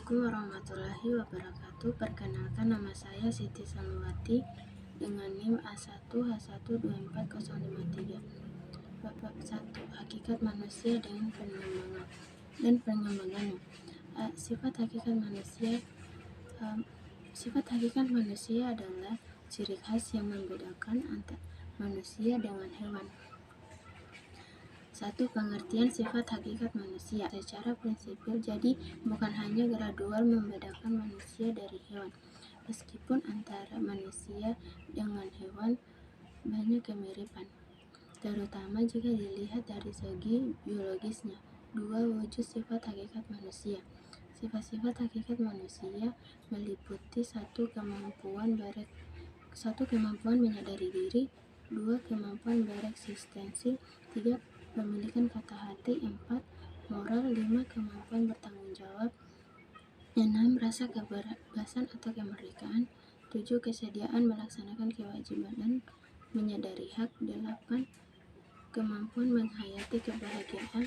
Assalamualaikum warahmatullahi wabarakatuh. Perkenalkan, nama saya Siti Salwati dengan NIM A1H1240053. Bab 1. Hakikat manusia dengan pengembangannya. Sifat hakikat manusia. Sifat hakikat manusia adalah ciri khas yang membedakan antara manusia dengan hewan. 1. Pengertian sifat hakikat manusia. Secara prinsipil, jadi bukan hanya gradual membedakan manusia dari hewan. Meskipun antara manusia dengan hewan banyak kemiripan, terutama jika dilihat dari segi biologisnya. 2. Wujud sifat hakikat manusia. Sifat-sifat hakikat manusia meliputi 1. Kemampuan menyadari diri. 2. Kemampuan bereksistensi. 3. Pemilikan kata hati. 4. Moral. 5. Kemampuan bertanggung jawab. 6. Rasa kebebasan atau kemerdekaan. 7. Kesediaan melaksanakan kewajiban dan menyadari hak. 8. Kemampuan menghayati kebahagiaan.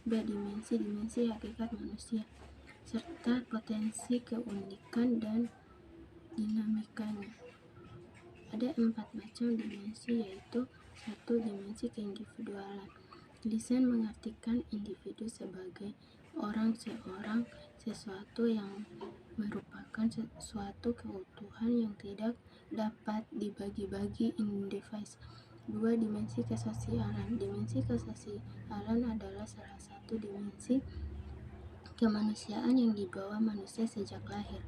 Dimensi hakikat manusia serta potensi keunikan dan dinamikanya. Ada 4 macam dimensi, yaitu 1. Dimensi keindividualan. Lisan mengartikan individu sebagai seorang, sesuatu yang merupakan suatu keutuhan yang tidak dapat dibagi-bagi, individu. 2. Dimensi kesosialan. Dimensi kesosialan adalah salah satu dimensi kemanusiaan yang dibawa manusia sejak lahir.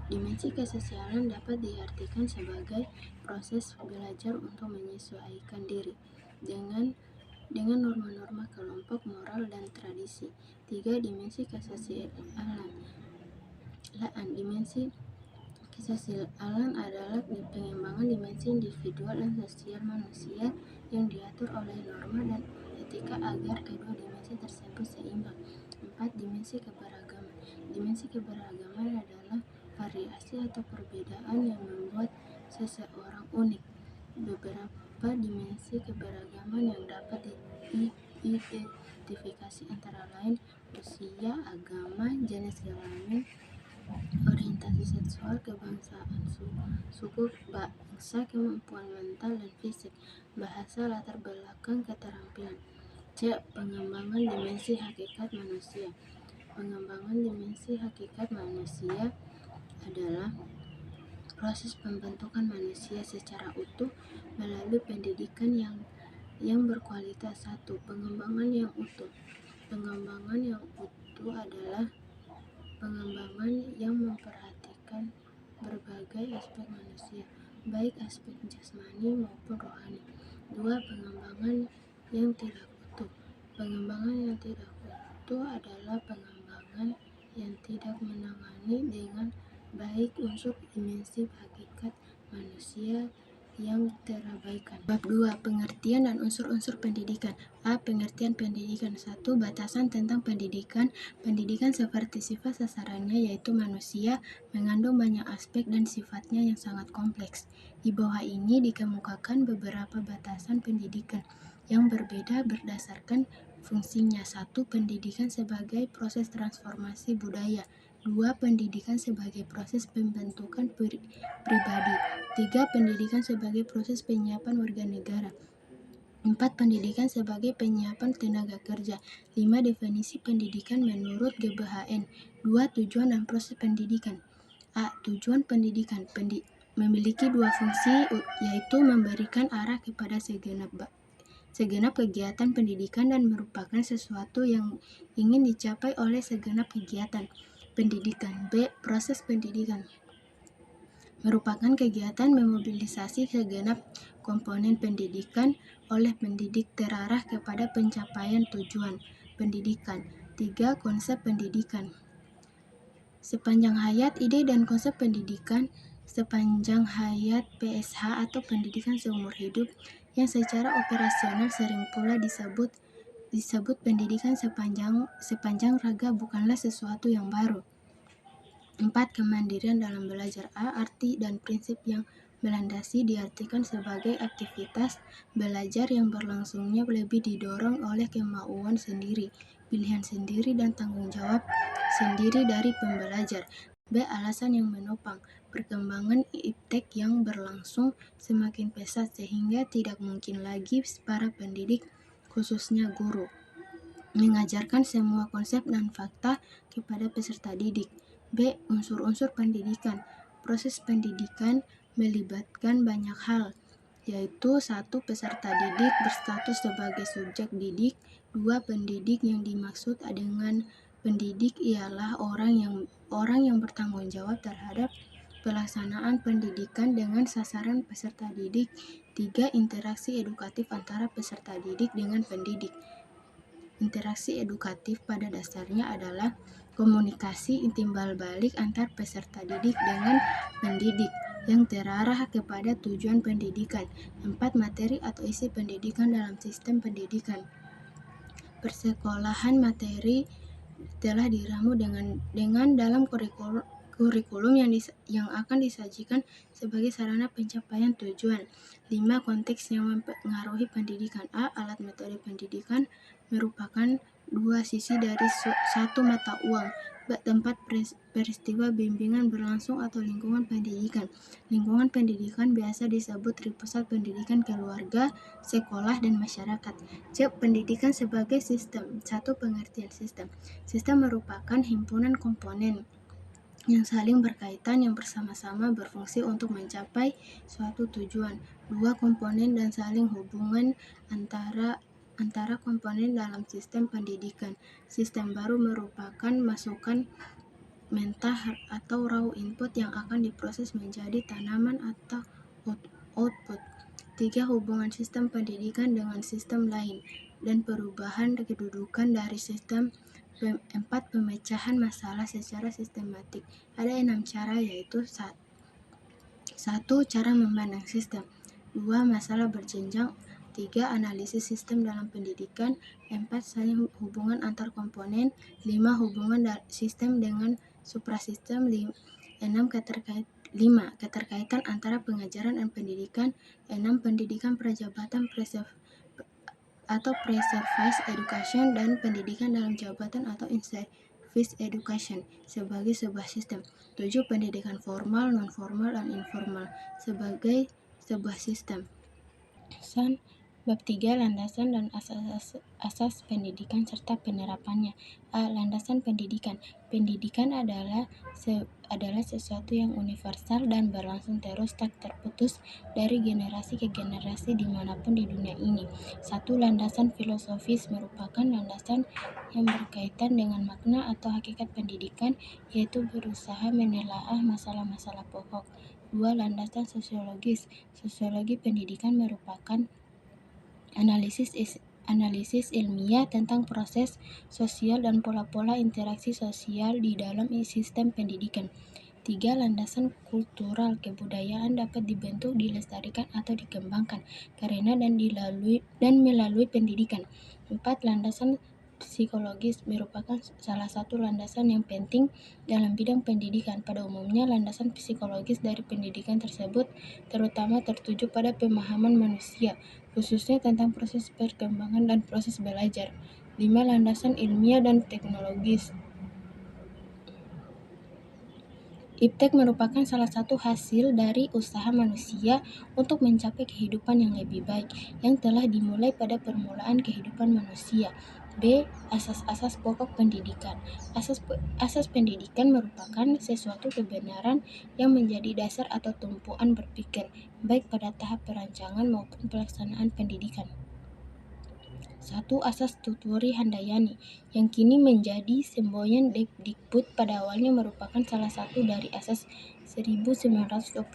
Dimensi kesosialan dapat diartikan sebagai proses belajar untuk menyesuaikan diri dengan norma-norma kelompok, moral, dan tradisi. 3. Dimensi kesosialan. Dimensi kesosialan adalah pengembangan dimensi individual dan sosial manusia yang diatur oleh norma dan etika agar kedua dimensi tersebut seimbang. 4. Dimensi keberagaman. Dimensi keberagaman adalah variasi atau perbedaan yang membuat seseorang unik. Beberapa dimensi keberagaman yang dapat diidentifikasi antara lain usia, agama, jenis kelamin, orientasi seksual, kebangsaan, suku bangsa, kemampuan mental dan fisik, bahasa, latar belakang, keterampilan. C. Pengembangan dimensi hakikat manusia. Pengembangan dimensi hakikat manusia adalah proses pembentukan manusia secara utuh melalui pendidikan yang berkualitas. 1. Pengembangan yang utuh. Pengembangan yang utuh adalah pengembangan yang memperhatikan berbagai aspek manusia, baik aspek jasmani maupun rohani. 2. Pengembangan yang tidak utuh. Pengembangan yang tidak utuh adalah pengembangan yang tidak menangani dengan baik unsur dimensi hakikat manusia yang terabaikan. Bab 2. Pengertian dan unsur-unsur pendidikan. A. Pengertian pendidikan. 1. Batasan tentang pendidikan. Pendidikan seperti sifat sasarannya, yaitu manusia, mengandung banyak aspek dan sifatnya yang sangat kompleks. Di bawah ini dikemukakan beberapa batasan pendidikan yang berbeda berdasarkan fungsinya. 1. Pendidikan sebagai proses transformasi budaya. 2. Pendidikan sebagai proses pembentukan pribadi. 3. Pendidikan sebagai proses penyiapan warga negara. 4. Pendidikan sebagai penyiapan tenaga kerja. 5. Definisi pendidikan menurut GBHN. 2. Tujuan dan proses pendidikan. A. Tujuan pendidikan memiliki 2 fungsi, yaitu memberikan arah kepada segenap kegiatan pendidikan dan merupakan sesuatu yang ingin dicapai oleh segenap kegiatan pendidikan. B. Proses pendidikan merupakan kegiatan memobilisasi segenap komponen pendidikan oleh pendidik terarah kepada pencapaian tujuan pendidikan. 3. Konsep pendidikan. Sepanjang hayat, ide dan konsep pendidikan sepanjang hayat PSH atau pendidikan seumur hidup yang secara operasional sering pula disebut pendidikan sepanjang raga bukanlah sesuatu yang baru. 4. Kemandirian dalam belajar. A. Arti dan prinsip yang Melandasi diartikan sebagai aktivitas belajar yang berlangsungnya lebih didorong oleh kemauan sendiri, pilihan sendiri, dan tanggung jawab sendiri dari pembelajar. B. Alasan yang menopang perkembangan iptek yang berlangsung semakin pesat sehingga tidak mungkin lagi para pendidik, khususnya guru, mengajarkan semua konsep dan fakta kepada peserta didik. B. Unsur-unsur pendidikan. Proses pendidikan melibatkan banyak hal, yaitu 1. Peserta didik berstatus sebagai subjek didik. 2. Pendidik. Yang dimaksud dengan pendidik ialah orang yang bertanggung jawab terhadap pelaksanaan pendidikan dengan sasaran peserta didik. 3. Interaksi edukatif antara peserta didik dengan pendidik. Interaksi edukatif pada dasarnya adalah komunikasi timbal balik antar peserta didik dengan pendidik yang terarah kepada tujuan pendidikan. 4. Materi atau isi pendidikan dalam sistem pendidikan. Persekolahan materi telah diramu dengan dalam kurikulum yang akan disajikan sebagai sarana pencapaian tujuan. 5. Konteks yang mempengaruhi pendidikan. A. Alat metode pendidikan merupakan dua sisi dari satu mata uang. Tempat peristiwa bimbingan berlangsung atau lingkungan pendidikan. Lingkungan pendidikan biasa disebut pusat pendidikan keluarga, sekolah, dan masyarakat. C. Pendidikan sebagai sistem. 1. Pengertian sistem. Sistem merupakan himpunan komponen yang saling berkaitan yang bersama-sama berfungsi untuk mencapai suatu tujuan. 2. Komponen dan saling hubungan antara komponen dalam sistem pendidikan. Sistem baru merupakan masukan mentah atau raw input yang akan diproses menjadi tanaman atau output. 3. Hubungan sistem pendidikan dengan sistem lain dan perubahan kedudukan dari sistem. 4. Pemecahan masalah secara sistematik. Ada 6 cara, yaitu 1. Cara memandang sistem. 2. Masalah berjenjang. 3. Analisis sistem dalam pendidikan. 4. Saling hubungan antar komponen. 5. Hubungan sistem dengan suprasistem. 5. Keterkaitan antara pengajaran dan pendidikan. 6. Pendidikan prajabatan atau pre-service education dan pendidikan dalam jabatan atau in-service education sebagai sebuah sistem. 7. Pendidikan formal, non-formal, dan informal sebagai sebuah sistem. Bab 3. Landasan dan asas pendidikan serta penerapannya. A. Landasan pendidikan. Pendidikan adalah sesuatu yang universal dan berlangsung terus tak terputus dari generasi ke generasi dimanapun di dunia ini. 1. Landasan filosofis merupakan landasan yang berkaitan dengan makna atau hakikat pendidikan, yaitu berusaha menelaah masalah-masalah pokok. 2. Landasan sosiologis. Sosiologi pendidikan merupakan analisis ilmiah tentang proses sosial dan pola-pola interaksi sosial di dalam sistem pendidikan. 3. Landasan kultural. Kebudayaan dapat dibentuk, dilestarikan, atau dikembangkan karena dan melalui pendidikan. 4. Landasan psikologis merupakan salah satu landasan yang penting dalam bidang pendidikan. Pada umumnya, landasan psikologis dari pendidikan tersebut terutama tertuju pada pemahaman manusia, khususnya tentang proses perkembangan dan proses belajar. 5. Landasan ilmiah dan teknologis. Iptek merupakan salah satu hasil dari usaha manusia untuk mencapai kehidupan yang lebih baik yang telah dimulai pada permulaan kehidupan manusia. B. Asas-asas pokok pendidikan. Asas pendidikan merupakan sesuatu kebenaran yang menjadi dasar atau tumpuan berpikir, baik pada tahap perancangan maupun pelaksanaan pendidikan. 1. Asas Tuturi Handayani, yang kini menjadi semboyan Dikbud, pada awalnya merupakan salah satu dari asas 1922,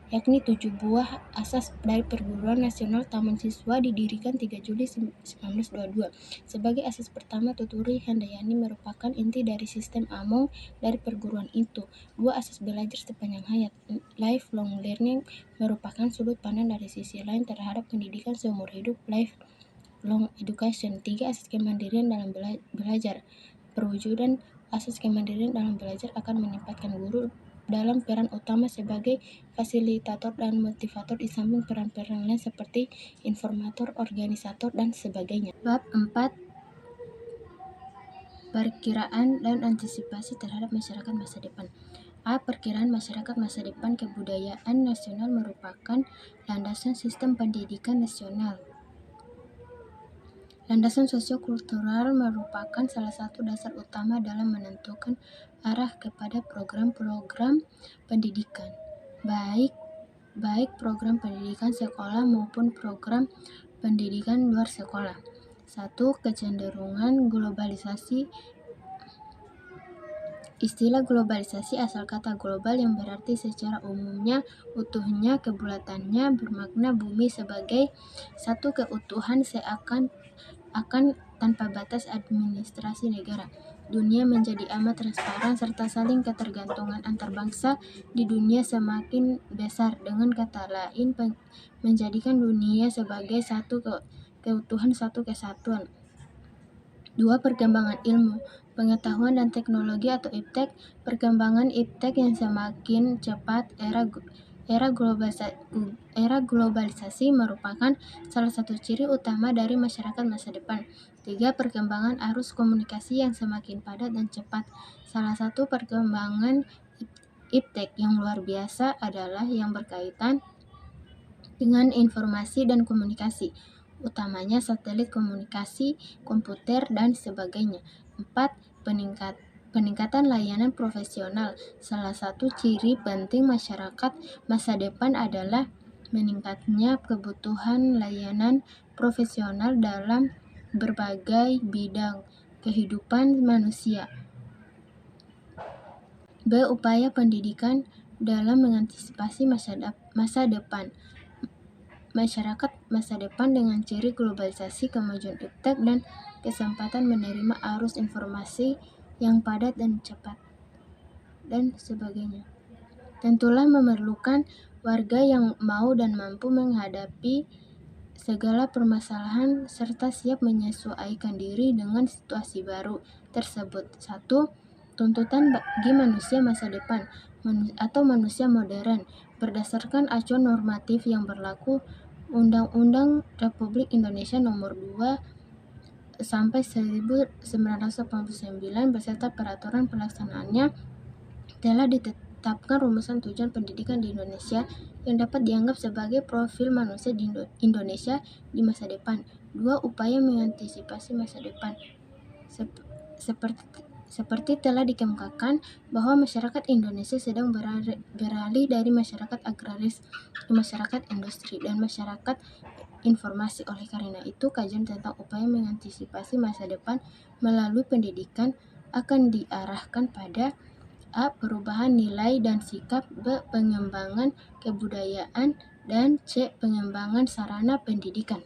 yakni 7 buah asas dari Perguruan Nasional Taman Siswa didirikan 3 Juli 1922. Sebagai asas pertama, Tuturi Handayani merupakan inti dari sistem Among dari perguruan itu. 2. Asas belajar sepanjang hayat. Lifelong learning merupakan sudut pandang dari sisi lain terhadap pendidikan seumur hidup, lifelong education. 3. Asas kemandirian dalam belajar. Perwujudan asas kemandirian dalam belajar akan menempatkan guru dalam peran utama sebagai fasilitator dan motivator di samping peran-peran lain seperti informator, organisator, dan sebagainya. Bab 4. Perkiraan dan antisipasi terhadap masyarakat masa depan. A. Perkiraan masyarakat masa depan. Kebudayaan nasional merupakan landasan sistem pendidikan nasional. Landasan sosiokultural merupakan salah satu dasar utama dalam menentukan arah kepada program-program pendidikan, baik program pendidikan sekolah maupun program pendidikan luar sekolah. 1. Kecenderungan globalisasi. Istilah globalisasi asal kata global yang berarti secara umumnya, utuhnya, kebulatannya, bermakna bumi sebagai satu keutuhan akan tanpa batas administrasi negara. Dunia menjadi amat transparan serta saling ketergantungan antar bangsa di dunia semakin besar. Dengan kata lain, menjadikan dunia sebagai satu keutuhan, satu kesatuan. 2. Perkembangan ilmu, pengetahuan dan teknologi atau iptek. Perkembangan iptek yang semakin cepat. Era globalisasi merupakan salah satu ciri utama dari masyarakat masa depan. 3. Perkembangan arus komunikasi yang semakin padat dan cepat. Salah satu perkembangan iptek yang luar biasa adalah yang berkaitan dengan informasi dan komunikasi, utamanya satelit komunikasi, komputer, dan sebagainya. 4. Peningkatan layanan profesional. Salah satu ciri penting masyarakat masa depan adalah meningkatnya kebutuhan layanan profesional dalam berbagai bidang kehidupan manusia. B. Upaya pendidikan dalam mengantisipasi masa depan. Masyarakat masa depan dengan ciri globalisasi, kemajuan iptek, dan kesempatan menerima arus informasi yang padat dan cepat, dan sebagainya. Tentulah memerlukan warga yang mau dan mampu menghadapi segala permasalahan serta siap menyesuaikan diri dengan situasi baru tersebut. 1. Tuntutan bagi manusia masa depan atau manusia modern berdasarkan acuan normatif yang berlaku Undang-Undang Republik Indonesia Nomor 2 sampai 1989 beserta peraturan pelaksanaannya telah ditetapkan rumusan tujuan pendidikan di Indonesia yang dapat dianggap sebagai profil manusia di Indonesia di masa depan. 2. Upaya mengantisipasi masa depan. Seperti telah dikemukakan bahwa masyarakat Indonesia sedang beralih dari masyarakat agraris ke masyarakat industri dan masyarakat informasi. Oleh karena itu, kajian tentang upaya mengantisipasi masa depan melalui pendidikan akan diarahkan pada A. Perubahan nilai dan sikap, B. Pengembangan kebudayaan, dan C. Pengembangan sarana pendidikan.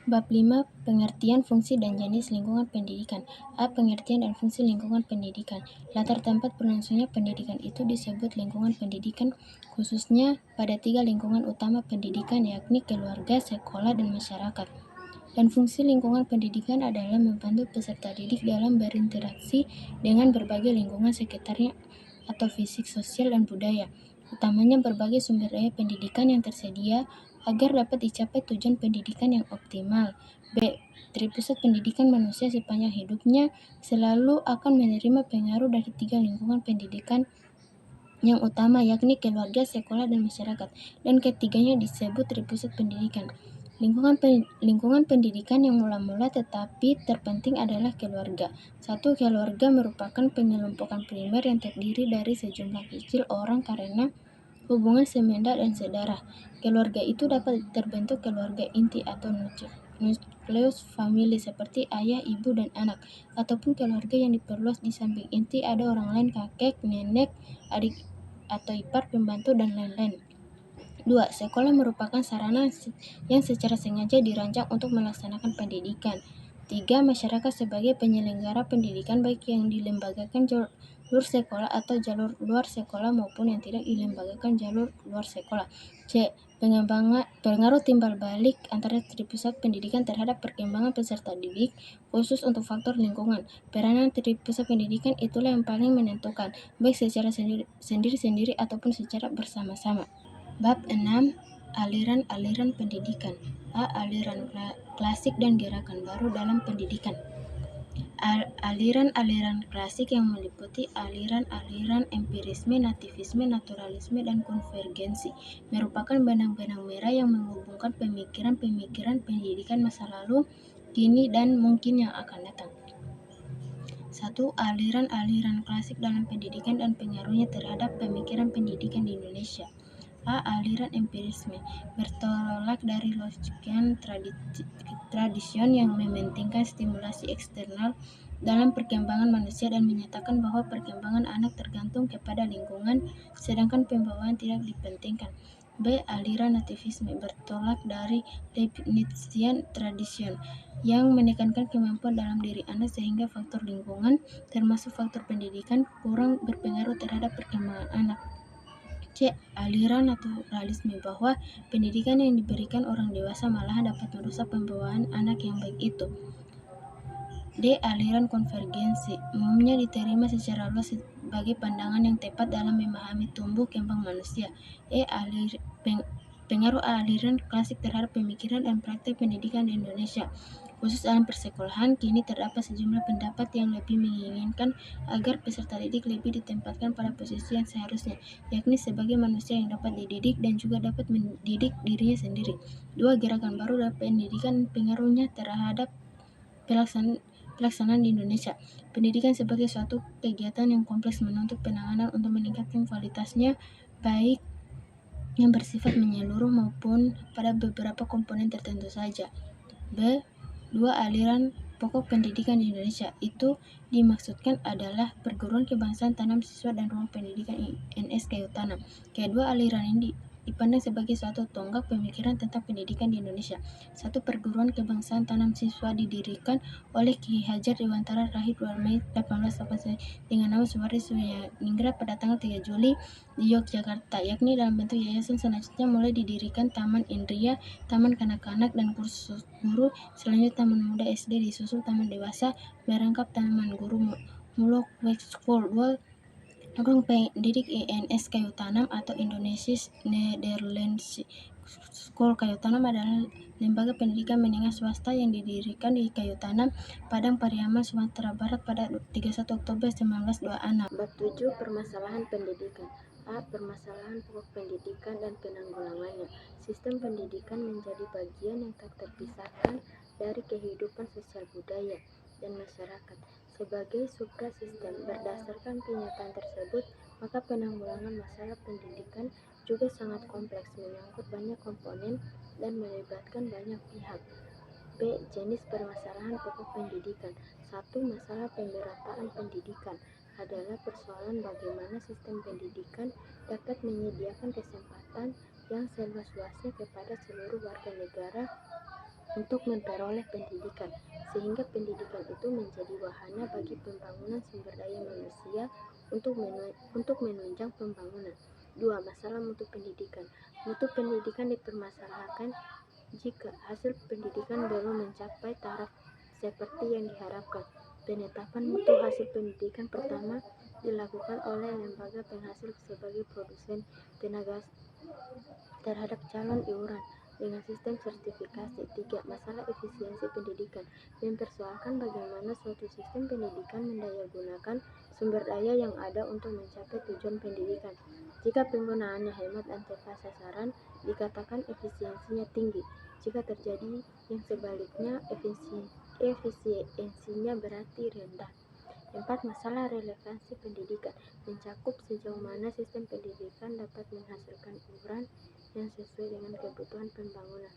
Bab 5. Pengertian, fungsi, dan jenis lingkungan pendidikan. A. Pengertian dan fungsi lingkungan pendidikan. Latar tempat berlangsungnya pendidikan itu disebut lingkungan pendidikan, khususnya pada 3 lingkungan utama pendidikan, yakni keluarga, sekolah, dan masyarakat. Dan fungsi lingkungan pendidikan adalah membantu peserta didik dalam berinteraksi dengan berbagai lingkungan sekitarnya atau fisik, sosial, dan budaya, utamanya berbagai sumber daya pendidikan yang tersedia agar dapat dicapai tujuan pendidikan yang optimal. B. Pusat pendidikan manusia sepanjang hidupnya selalu akan menerima pengaruh dari 3 lingkungan pendidikan yang utama, yakni keluarga, sekolah, dan masyarakat. Dan ketiganya disebut pusat pendidikan. Lingkungan pendidikan yang mula-mula tetapi terpenting adalah keluarga. 1. Keluarga merupakan pengelompokan primer yang terdiri dari sejumlah kecil orang karena hubungan semendat dan sedarah. Keluarga itu dapat terbentuk keluarga inti atau nukleus famili seperti ayah, ibu, dan anak, ataupun keluarga yang diperluas di samping inti ada orang lain, kakek, nenek, adik atau ipar, pembantu, dan lain-lain. 2. Sekolah merupakan sarana yang secara sengaja dirancang untuk melaksanakan pendidikan. 3. Masyarakat sebagai penyelenggara pendidikan baik yang dilembagakan jalur sekolah atau jalur luar sekolah maupun yang tidak dilembagakan jalur luar sekolah. C. Pengaruh timbal balik antara pusat pendidikan terhadap perkembangan peserta didik, khusus untuk faktor lingkungan. Peranan pusat pendidikan itulah yang paling menentukan, baik secara sendiri-sendiri ataupun secara bersama-sama. Bab 6. Aliran-aliran pendidikan. A. Aliran klasik dan gerakan baru dalam pendidikan. Aliran-aliran klasik yang meliputi aliran-aliran empirisme, nativisme, naturalisme, dan konvergensi merupakan benang-benang merah yang menghubungkan pemikiran-pemikiran pendidikan masa lalu, kini, dan mungkin yang akan datang. 1. Aliran-aliran klasik dalam pendidikan dan pengaruhnya terhadap pemikiran pendidikan di Indonesia. A. Aliran empirisme bertolak dari Lockean tradision yang mementingkan stimulasi eksternal dalam perkembangan manusia dan menyatakan bahwa perkembangan anak tergantung kepada lingkungan, sedangkan pembawaan tidak dipentingkan. B. Aliran nativisme bertolak dari Leibnizian tradition yang menekankan kemampuan dalam diri anak sehingga faktor lingkungan, termasuk faktor pendidikan, kurang berpengaruh terhadap perkembangan anak. C. Aliran naturalisme bahwa pendidikan yang diberikan orang dewasa malahan dapat merusak pembawaan anak yang baik itu. D. Aliran konvergensi umumnya diterima secara luas sebagai pandangan yang tepat dalam memahami tumbuh kembang manusia. Pengaruh aliran klasik terhadap pemikiran dan praktek pendidikan di Indonesia, khusus dalam persekolahan. Kini terdapat sejumlah pendapat yang lebih menginginkan agar peserta didik lebih ditempatkan pada posisi yang seharusnya, yakni sebagai manusia yang dapat dididik dan juga dapat mendidik dirinya sendiri. 2. Gerakan baru dalam pendidikan pengaruhnya terhadap pelaksanaan di Indonesia. Pendidikan sebagai suatu kegiatan yang kompleks menuntut penanganan untuk meningkatkan kualitasnya, baik yang bersifat menyeluruh maupun pada beberapa komponen tertentu saja. B. 2. Aliran pokok pendidikan di Indonesia. Itu dimaksudkan adalah perguruan kebangsaan tanam siswa dan ruang pendidikan INS Kayu Tanam. Kedua aliran ini dipandang sebagai suatu tonggak pemikiran tentang pendidikan di Indonesia. 1. Perguruan kebangsaan tanam siswa didirikan oleh Ki Hajar Dewantara Rahib 2 Mei 1889 dengan nama Suwardi Suyaningrat pada tanggal 3 Juli di Yogyakarta, yakni dalam bentuk yayasan. Selanjutnya mulai didirikan Taman Indria, Taman Kanak-kanak, dan kursus guru. Selanjutnya Taman Muda SD, disusul Taman Dewasa, merangkap Taman Guru Mulok West School. 2. Ruang pendidik INS Kayu Tanam atau Indonesisch Nederlands School. Kayu Tanam adalah lembaga pendidikan menengah swasta yang didirikan di Kayu Tanam, Padang Pariaman, Sumatera Barat pada 31 Oktober 1926. Bab 7. Permasalahan pendidikan. A. Permasalahan pokok pendidikan dan penanggulangannya. Sistem pendidikan menjadi bagian yang tak terpisahkan dari kehidupan sosial budaya dan masyarakat. Sebagai suprasistem, berdasarkan kenyataan tersebut, maka penanggulangan masalah pendidikan juga sangat kompleks, menyangkut banyak komponen dan melibatkan banyak pihak. B. Jenis permasalahan pokok pendidikan. 1. Masalah pemerataan pendidikan adalah persoalan bagaimana sistem pendidikan dapat menyediakan kesempatan yang seluas-luasnya kepada seluruh warga negara untuk memperoleh pendidikan, sehingga pendidikan itu menjadi wahana bagi pembangunan sumber daya manusia untuk menunjang pembangunan. 2. Masalah mutu pendidikan. Mutu pendidikan dipermasalahkan jika hasil pendidikan belum mencapai taraf seperti yang diharapkan. Penetapan mutu hasil pendidikan pertama dilakukan oleh lembaga penghasil sebagai produsen tenaga terhadap calon iuran dengan sistem sertifikasi. 3. Masalah efisiensi pendidikan mempersoalkan bagaimana suatu sistem pendidikan mendayagunakan sumber daya yang ada untuk mencapai tujuan pendidikan. Jika penggunaannya hemat dan tepat sasaran, dikatakan efisiensinya tinggi. Jika terjadi yang sebaliknya, efisiensinya berarti rendah. 4. Masalah relevansi pendidikan mencakup sejauh mana sistem pendidikan dapat menghasilkan iuran yang sesuai dengan kebutuhan pembangunan.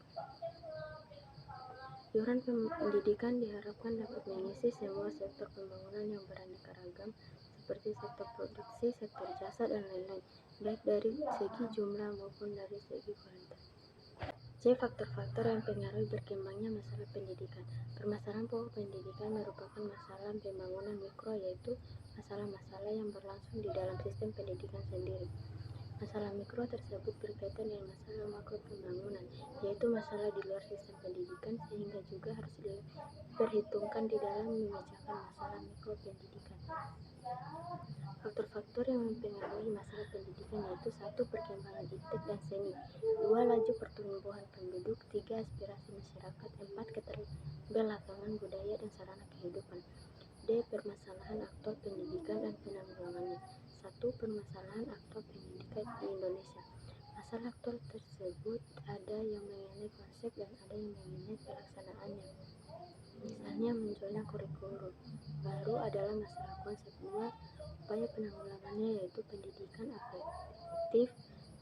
Iuran pendidikan diharapkan dapat mengisi semua sektor pembangunan yang beraneka ragam, seperti sektor produksi, sektor jasa, dan lain-lain, baik dari segi jumlah maupun dari segi kualitas. C. Faktor-faktor yang pengaruhi berkembangnya masalah pendidikan. Permasalahan pokok pendidikan merupakan masalah pembangunan mikro, yaitu masalah-masalah yang berlangsung di dalam sistem pendidikan sendiri. Masalah mikro tersebut berkaitan dengan masalah makro pembangunan, yaitu masalah di luar sistem pendidikan, sehingga juga harus diperhitungkan di dalam memecahkan masalah mikro pendidikan. Faktor-faktor yang mempengaruhi masalah pendidikan yaitu 1. Perkembangan iptek dan seni, 2. Laju pertumbuhan penduduk, 3. Aspirasi masyarakat, 4. Keterbelakangan budaya dan sarana kehidupan. D. Permasalahan aktor pendidikan dan penanggulangannya. 1. Permasalahan aktor pendidikan di Indonesia. Masalah aktor tersebut ada yang mengenai konsep dan ada yang mengenai pelaksanaannya. Misalnya munculnya kurikulum baru adalah masalah konsep. 2. Upaya penanggulangannya yaitu pendidikan afektif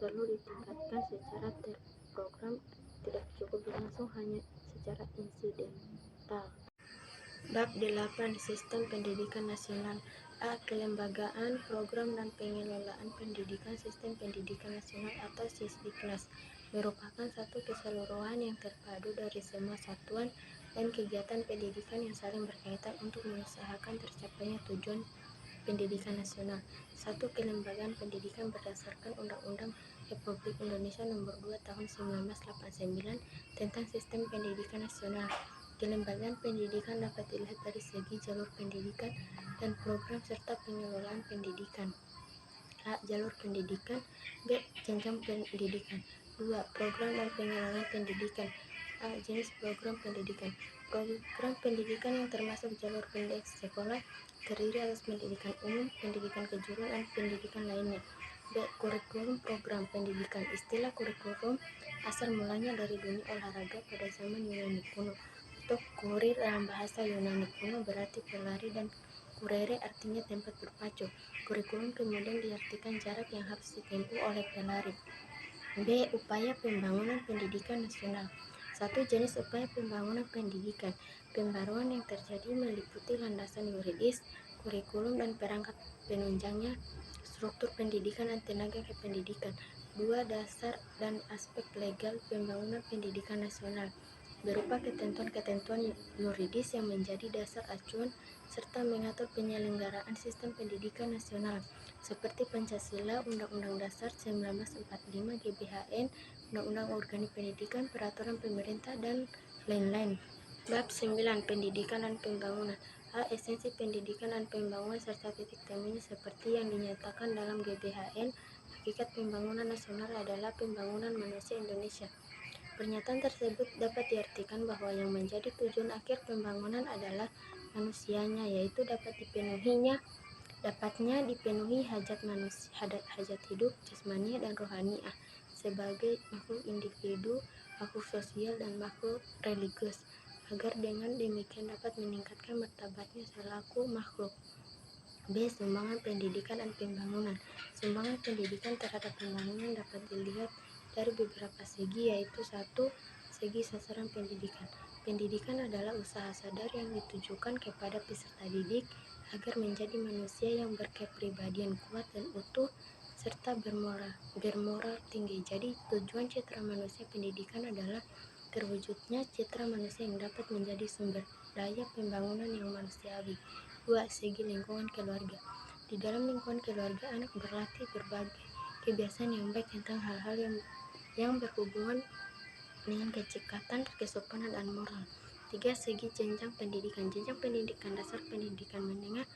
perlu ditingkatkan secara terprogram, tidak cukup berlangsung hanya secara insidental. Bab 8. Sistem Pendidikan Nasional. A. Kelembagaan, program, dan pengelolaan pendidikan. Sistem Pendidikan Nasional atau Sisdiknas merupakan satu keseluruhan yang terpadu dari semua satuan dan kegiatan pendidikan yang saling berkaitan untuk mengusahakan tercapainya tujuan pendidikan nasional. 1. Kelembagaan pendidikan berdasarkan Undang-Undang Republik Indonesia Nomor 2 Tahun 1989 tentang Sistem Pendidikan Nasional. Kelembagaan pendidikan dapat dilihat dari segi jalur pendidikan dan program serta pengelolaan pendidikan. A. Jalur pendidikan. B. Jenjang pendidikan. 2. Program dan pengelolaan pendidikan. A. Jenis program pendidikan. Program pendidikan yang termasuk jalur pendek sekolah terdiri atas pendidikan umum, pendidikan kejuruan, dan pendidikan lainnya. B. Kurikulum program pendidikan. Istilah kurikulum asal mulanya dari dunia olahraga pada zaman Yunani kuno. Untuk kurir dalam bahasa Yunani kuno berarti pelari dan kurere artinya tempat berpacu. Kurikulum kemudian diartikan jarak yang harus ditempuh oleh pelari. B. Upaya pembangunan pendidikan nasional. 1. Jenis upaya pembangunan pendidikan. Pembaruan yang terjadi meliputi landasan yuridis, kurikulum dan perangkat penunjangnya, struktur pendidikan dan tenaga kependidikan. 2. Dasar dan aspek legal pembangunan pendidikan nasional berupa ketentuan-ketentuan yuridis yang menjadi dasar acuan serta mengatur penyelenggaraan sistem pendidikan nasional seperti Pancasila, Undang-Undang Dasar 1945, GBHN, Undang-Undang Organik Pendidikan, Peraturan Pemerintah, dan lain-lain. Bab 9. Pendidikan dan Pembangunan. A. Esensi pendidikan dan pembangunan serta titik temunya seperti yang dinyatakan dalam GBHN. Hakikat pembangunan nasional adalah pembangunan manusia Indonesia. Pernyataan tersebut dapat diartikan bahwa yang menjadi tujuan akhir pembangunan adalah manusianya, yaitu dapatnya dipenuhi hajat hidup jasmani dan rohaniah sebagai makhluk individu, makhluk sosial, dan makhluk religius, agar dengan demikian dapat meningkatkan martabatnya selaku makhluk. B. Sumbangan pendidikan dan pembangunan. Sumbangan pendidikan terhadap pembangunan dapat dilihat dari beberapa segi, yaitu 1. Segi sasaran pendidikan. Pendidikan adalah usaha sadar yang ditujukan kepada peserta didik agar menjadi manusia yang berkepribadian kuat dan utuh serta bermoral tinggi. Jadi tujuan citra manusia pendidikan adalah terwujudnya citra manusia yang dapat menjadi sumber daya pembangunan yang manusiawi. 2. Segi lingkungan keluarga. Di dalam lingkungan keluarga, anak berlatih berbagai kebiasaan yang baik tentang hal-hal yang berhubungan dengan kecekatan, kesopanan, dan moral. 3. Segi jenjang pendidikan. Jenjang pendidikan dasar, pendidikan menengah,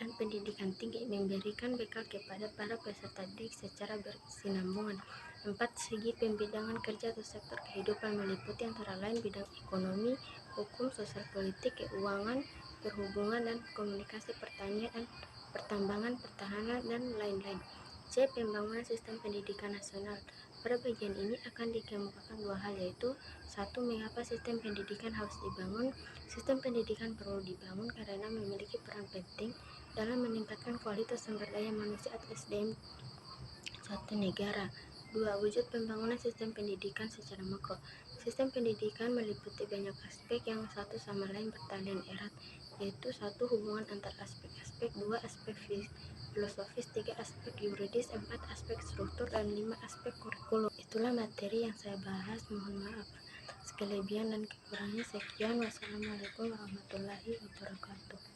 dan pendidikan tinggi memberikan bekal kepada para peserta didik secara berkesinambungan. 4. Segi pembidangan kerja atau sektor kehidupan meliputi antara lain bidang ekonomi, hukum, sosial politik, keuangan, perhubungan, dan komunikasi, pertanian, pertambangan, pertahanan, dan lain-lain. C. Pembangunan sistem pendidikan nasional. Pada bagian ini akan dikemukakan dua hal, yaitu 1. Mengapa sistem pendidikan harus dibangun? Sistem pendidikan perlu dibangun karena memiliki peran penting dalam meningkatkan kualitas sumber daya manusia atau SDM suatu negara. 2. Wujud pembangunan sistem pendidikan secara makro. Sistem pendidikan meliputi banyak aspek yang satu sama lain bertalian erat, yaitu 1. Hubungan antar aspek-aspek, 2. Aspek filosofis, 3. Aspek yuridis, 4. Aspek struktur, dan 5. Aspek kurikulum. Itulah materi yang saya bahas. Mohon maaf atas kelebihan dan kekurangannya. Sekian, wassalamualaikum warahmatullahi wabarakatuh.